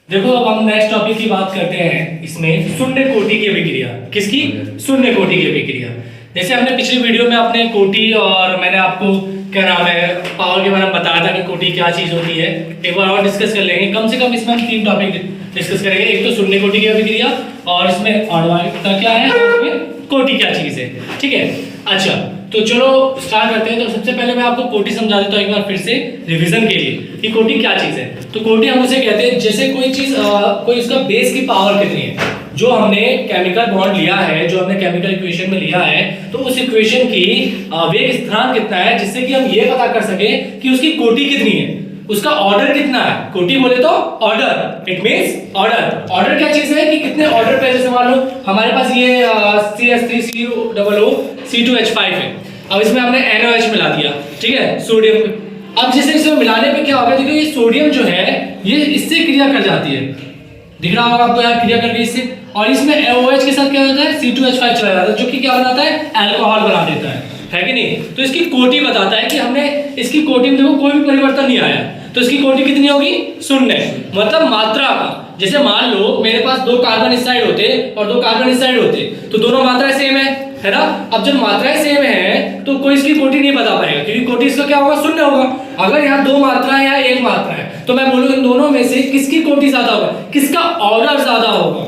देखो अब हम नेक्स्ट टॉपिक की बात करते हैं। इसमें शून्य कोटि की अभिक्रिया। किसकी? शून्य कोटि की अभिक्रिया। जैसे हमने पिछली वीडियो में अपने कोटि और मैंने आपको क्या नाम है पावर के बारे में बताया था कि कोटि क्या चीज होती है। एक बार और डिस्कस कर लेंगे। कम से कम इसमें हम 3 टॉपिक डिस्कस करेंगे। एक तो शून्य कोटि की अभिक्रिया, और इसमें आणविकता क्या है, और इसमें कोटि क्या चीज है। ठीक है, अच्छा तो चलो स्टार्ट करते हैं। तो सबसे पहले मैं आपको कोटि समझा देता हूँ एक बार फिर से रिवीजन के लिए कि कोटि क्या चीज है। तो कोटि हम उसे कहते हैं जैसे कोई चीज कोई उसका बेस की पावर कितनी है। जो हमने केमिकल बॉन्ड लिया है, जो हमने केमिकल इक्वेशन में लिया है, तो उस इक्वेशन की वेग स्थिरांक कितना है, जिससे कि हम ये पता कर सके कि उसकी कोटि कितनी है, उसका ऑर्डर कितना है। कोटि बोले तो order, it means order. Order क्या चीज है कि कितने ऑर्डर पे, जैसे मान लो हमारे पास ये CH3COO C2H5 है। अब इसमें हमने NaOH मिला दिया, ठीक है, सोडियम। अब जैसे इसमें मिलाने पे क्या होगा, देखो ये सोडियम जो है ये इससे क्रिया कर जाती है, दिख रहा होगा आपको यहाँ क्रिया कर गई इससे, और इसमें OH के साथ क्या होता है C2H5 चला जाता है, जो कि क्या बनाता है, अल्कोहल बना देता है कि नहीं। तो इसकी कोटि बताता है कि हमने इसकी कोटि में देखो कोई भी परिवर्तन नहीं आया, तो इसकी कोटि कितनी होगी, शून्य। मतलब मात्रा का, जैसे मान लो मेरे पास 2 कार्बन इस साइड होते और 2 कार्बन इस साइड होते, तो दोनों मात्राएं सेम है ना। अब जब मात्राएं सेम है तो कोई इसकी कोटि नहीं बता पाएगा, क्योंकि कोटि इसका क्या होगा, शून्य होगा। अगर यहाँ 2 मात्राएं या 1 मात्रा है, तो मैं बोलूँ इन दोनों में से किसकी कोटि ज्यादा होगा, किसका ऑर्डर ज्यादा होगा।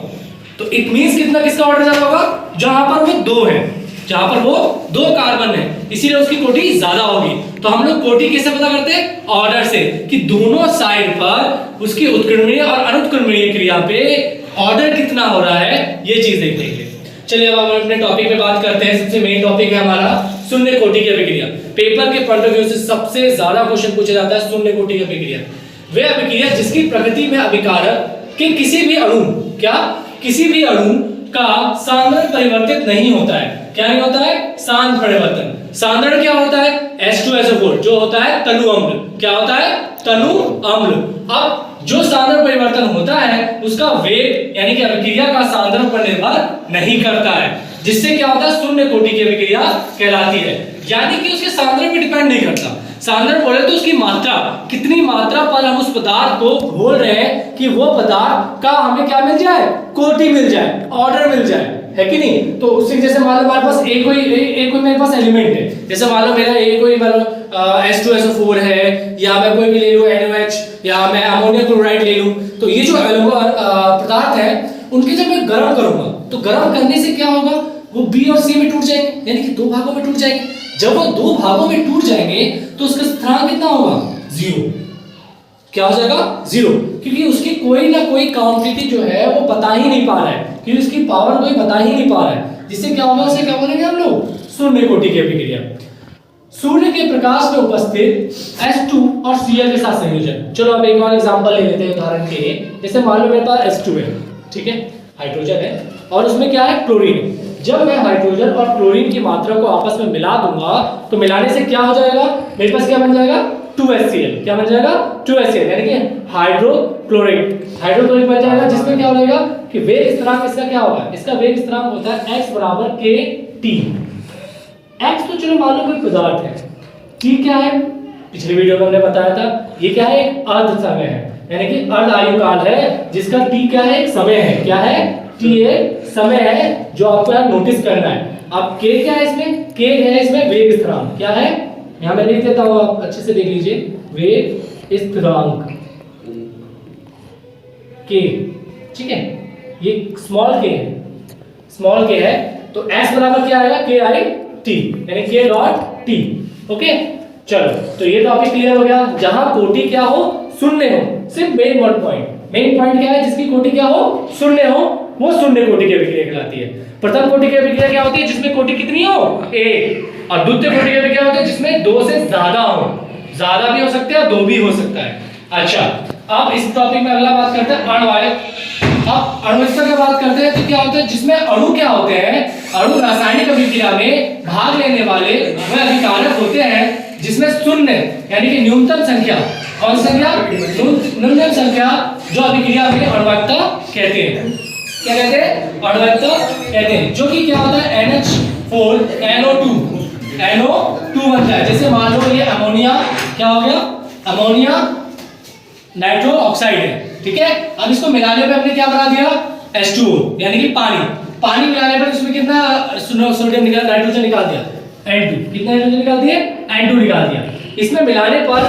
तो इट मींस किसका ऑर्डर ज्यादा होगा, जहां पर वो 2 है, जहां पर वो 2 कार्बन है, इसीलिए उसकी कोटि ज्यादा होगी। तो हम लोग कोटि कैसे पता करते हैं, ऑर्डर से, कि दोनों साइड पर उसकी उत्क्रमणीय और अनुत्क्रमणीय क्रिया पे ऑर्डर कितना हो रहा है, ये चीज देख लेंगे। चलिए अब हम अपने टॉपिक पे बात करते हैं। सबसे मेन टॉपिक है हमारा शून्य कोटि की अभिक्रिया। पेपर के पॉइंट ऑफ व्यू से सबसे ज्यादा क्वेश्चन पूछा जाता है शून्य कोटि की अभिक्रिया। वह अभिक्रिया जिसकी प्रकृति में अभिकारक के किसी भी अणु, क्या, किसी भी अणु का सांद्रण परिवर्तित नहीं होता है। क्या नहीं होता है, सांद्रण परिवर्तन। सांद्रण क्या होता है, H2SO4 जो होता है तनु अम्ल। क्या होता है, तनु अम्ल। अब जो सांद्रण परिवर्तन होता है उसका वेग यानी कि अभिक्रिया का सांद्रण पर निर्भर नहीं करता है, जिससे क्या होता है, शून्य कोटि की अभिक्रिया कहलाती है। यानी कि उसके सांद्रण पे डिपेंड नहीं करता। सांद्रण बोले तो उसकी मात्रा, कितनी मात्रा पर हम उस पदार्थ को घोल रहे हैं कि वो पदार्थ का हमें क्या मिल जाए, कोटि मिल जाए, ऑर्डर मिल जाए, है कि नहीं। तो उससे जैसे मान लो हमारे पास कोई मेरे पास एलिमेंट है, जैसे मान लो मेरा कोई मान लो H2SO4 है, या मैं कोई भी ले लूं NaOH, या मैं अमोनियम क्लोराइड ले लूं। तो ये जो पदार्थ है उनके जब मैं गर्म करूंगा, तो गर्म करने से क्या होगा, वो B और C में टूट जाएंगे, यानी कि 2 भागों में टूट जाएंगे। जब वो 2 भागों में टूट जाएंगे तो उसका स्थिरांक कितना होगा, 0। क्या हो जाएगा, 0, क्योंकि उसकी कोई ना कोई क्वांटिटी जो है वो बता ही नहीं पा रहा है, क्योंकि उसकी पावर कोई बता ही नहीं पा रहा है, जिससे क्या होगा, उसे क्या बोलेंगे हम लोग, शून्य कोटि की अभिक्रिया। सूर्य के प्रकाश में उपस्थित H2 और Cl के साथ संयोजन। चलो अब एक और एग्जांपल ले लेते हैं उदाहरण के लिए। जैसे मान लो मेरे पास H2 है, ठीक है, हाइड्रोजन है, और उसमें क्या है, क्लोरीन। जब मैं हाइड्रोजन और क्लोरीन की मात्रा को आपस में मिला दूंगा, तो मिलाने से क्या हो जाएगा, मेरे पास क्या बन जाएगा, 2HCl। क्या बन जाएगा, 2HCl, यानी कि हाइड्रोक्लोराइड। हाइड्रोक्लोराइड बन जाएगा, जिसमें क्या हो जाएगा कि वेग स्थिरांक इसका क्या होगा, इसका वेग स्थिरांक होता है x बराबर kT। x तो चलो मान लो कोई पदार्थ है, t क्या है, पिछली वीडियो में हमने बताया था, ये क्या है, एक अर्ध समय है, यानी कि अर्ध आयु काल है, जिसका t क्या है, एक समय है। क्या है, t एक समय है, जो आपको यहाँ नोटिस करना है। अब k क्या है इसमें, k है इसमें वेग स्थिरांक। क्या है, यहाँ मैं लिख देता हूँ, आप अच्छे से देख लीजिए, वेग स्थिरांक k, ठीक है, ये स्मॉल k है, स्मॉल k है, तो s बराबर क्या आएगा, KIT, यानी k डॉट t। ओके, चलो तो ये टॉपिक क्लियर हो गया। जहां कोटि क्या हो, शून्य हो, सिर्फ मेन पॉइंट क्या है, जिसकी कोटि क्या हो, शून्य हो, वो शून्य कोटि की अभिक्रिया कहलाती है। प्रथम कोटि की अभिक्रिया क्या होती है, जिसमें कोटि कितनी हो, 1, और द्वितीय कोटि की अभिक्रिया होती है जिसमें 2 से ज्यादा हो, ज्यादा भी हो सकते हैं और 2 भी हो सकता है। अच्छा, अब इस टॉपिक में अगला बात करते हैं आणविक। अब आणविकता की बात करते हैं तो क्या होता है, जिसमें अणु क्या होते हैं, अणु रासायनिक अभिक्रिया में भाग लेने वाले वह अभिकारक होते हैं जिसमें शून्य यानी कि न्यूनतम संख्या, कौन संख्या, न्यूनतम संख्या, जो अभिक्रिया में आणविकता कहते हैं। क्या कहते हैं, आणविकता कहते हैं, जो कि क्या होता है, NH4NO2 बनता है। जैसे मान लो ये अमोनिया, क्या हो गया, अमोनिया नाइट्रो ऑक्साइड है, ठीक है। अब इसको मिलाने पे हमने क्या बना दिया, H2O, यानी कि पानी मिलाने पर इसमें कितना सोडियम निकाल, नाइट्रोजन निकाल दिया, N2, कितना नाइट्रोजन निकाल दिया, N2 निकाल दिया। इसमें मिलाने पर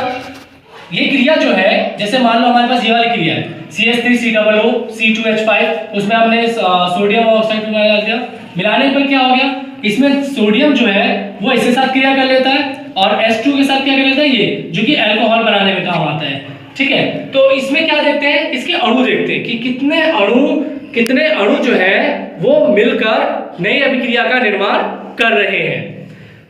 ये क्रिया जो है, जैसे मान लो हमारे पास ये वाली क्रिया है CH3COO C2H5, उसमें हमने सोडियम ऑक्साइड डाल दिया, मिलाने पर क्या हो गया, इसमें सोडियम जो है वो इसके साथ क्रिया कर लेता है और H2 के साथ क्या कर लेता है, ये जो कि अल्कोहल बनाने में काम आता है, ठीक है। तो इसमें क्या देखते हैं, इसके अणु देखते हैं कि कितने अणु जो है वो मिलकर नई अभिक्रिया का निर्माण कर रहे हैं।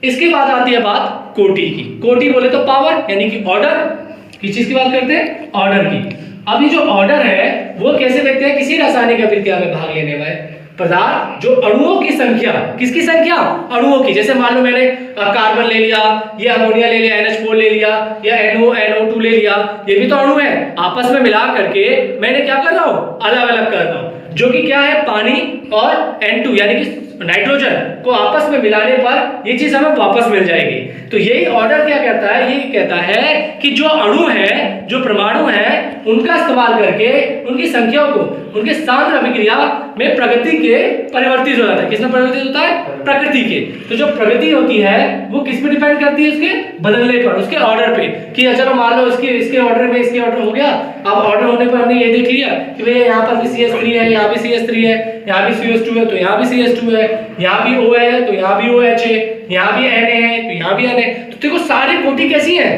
इसके बाद आती है बात कोटि की। कोटि बोले तो पावर, यानी कि ऑर्डर। किस चीज की बात करते हैं, ऑर्डर की। अब ये जो ऑर्डर है वो कैसे देखते हैं, किसी रासायनिक अभिक्रिया में भाग लेने वाले पदार्थ जो अणुओं की संख्या, किसकी संख्या, अणुओं की। जैसे मान लो मैंने कार्बन ले लिया, ये अमोनिया ले लिया, NH4 ले लिया, या NO2 ले लिया, ये भी तो अणु है। आपस में मिला करके मैंने क्या कर रहा हूं, अलग अलग कर रहा हूं, जो कि क्या है, पानी और N2 यानी कि नाइट्रोजन को आपस में मिलाने पर ये चीज हमें वापस मिल जाएगी। तो यही ऑर्डर क्या कहता है, ये कहता है कि जो अणु है, जो परमाणु है, उनका इस्तेमाल करके उनकी संख्याओं को उनके सांद्र अभिक्रिया में प्रगति के परिवर्तित हो जाता है। किसमें परिवर्तित होता है, प्रकृति के। तो जो प्रगति होती है वो किस पे डिपेंड करती है, उसके बदलने पर, उसके ऑर्डर पे। कि चलो मान लो इसके ऑर्डर में इसके ऑर्डर हो गया, अब ऑर्डर होने पर हमने ये देख लिया कि भैया यहाँ पर भी CH3 है, यहाँ भी CH3 है, यहाँ भी CH2 है तो यहाँ भी CH2 है, यहाँ भी O है तो यहाँ भी OH है, यहाँ भी Na है तो यहाँ भी Na है। तो देखो सारी कोटि कैसी है,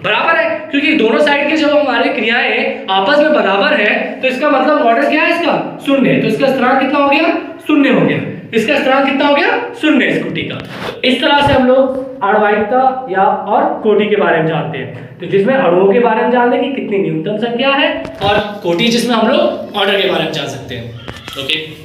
बराबर है, क्योंकि दोनों साइड के जब हमारे क्रियाएं आपस में बराबर है तो इसका मतलब ऑर्डर क्या है, इसका शून्य है। तो इसका स्थिरांक कितना हो गया, शून्य हो गया। इसका स्थिरांक कितना हो गया, शून्य इस कोटि का। तो इस तरह से हम लोग आणविकता या और कोटि के बारे में जानते हैं। तो जिसमें अणुओं के बारे में जानते हैं कि कितनी न्यूनतम संख्या है, और कोटि जिसमें हम लोग ऑर्डर के बारे में जान सकते हैं। ओके।